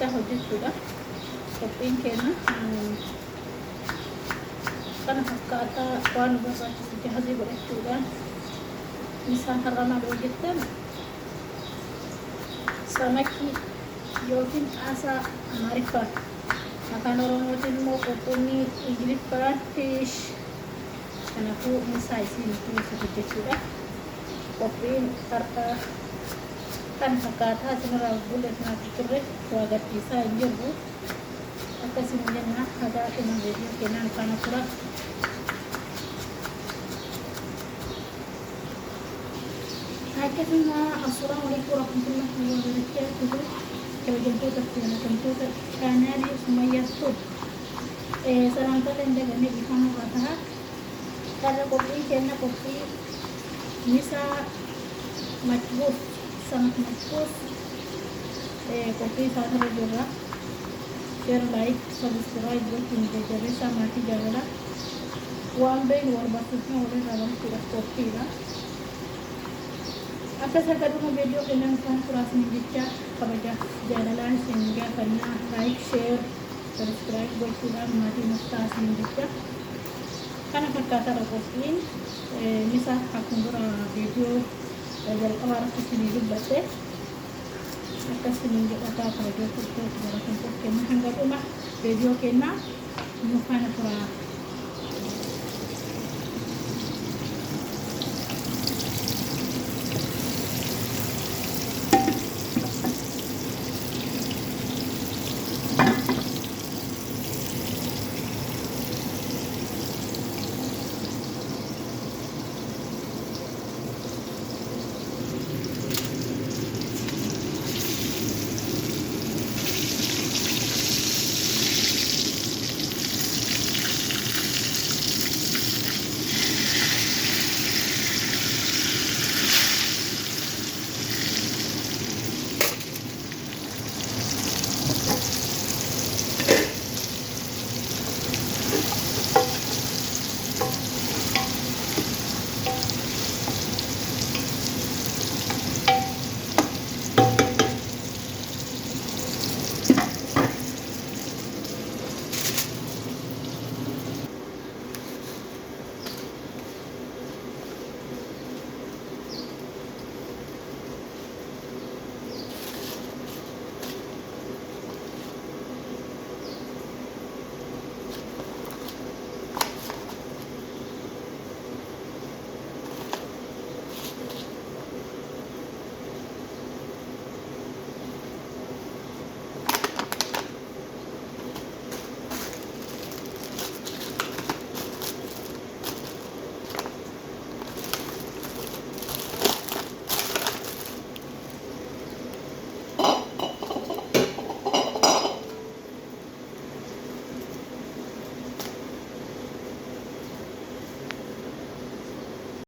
misaa hojjechuudha. Qophiin keenya kana fakkaataa waan nu barbaachisu jahazii godhachuudhaan misaa har'a maal hojjettan samakii yookiin xaasaa Amaariffaa afaan Oromootiin immoo qurxummii Ingiliffaan fiish. Kanaafuu misaa isiin itti hojjechuudha. Qophiin har'a kan fakkaataa isinirraa bulleetinaa turre waa gadhiisaa hin jirru. Akkasuma jenna hagaa dhuma viidiyoo keenyaan faana tura. Akkasuma assalaamu alaikum warahmatullahi wabarakatuh. Kabajamtoota fi jaalatamtoota chaanaalii Sumayyaattuu salaamtaaleen dagannee bifaana irraa ta'a. Karra qophii keenya qophii misaa machbuus samak machbuus qophii isaanirra jirra. Share, like, subscribe gochuun jajjabeessaa maatii jaalalaa waan beeknu barbaachisne walirraa barachuudhaaf qophiidha. Akka sagaduma viidiyoo keenyaan faana turaasni jecha kabajaaf jaalalaan isin gaafannaa like, share, subscribe gochuudhaan maatii murtaasni jecha kana fakkaataadha qophiin misaa akkuma dura viidiyoo jalqabaa irratti isinii dubbadhe akkasuma jedhataa kabajaa turtoota baratamtoota keenya hanga dhuma viidiyoo keenyaa nu faana turaa.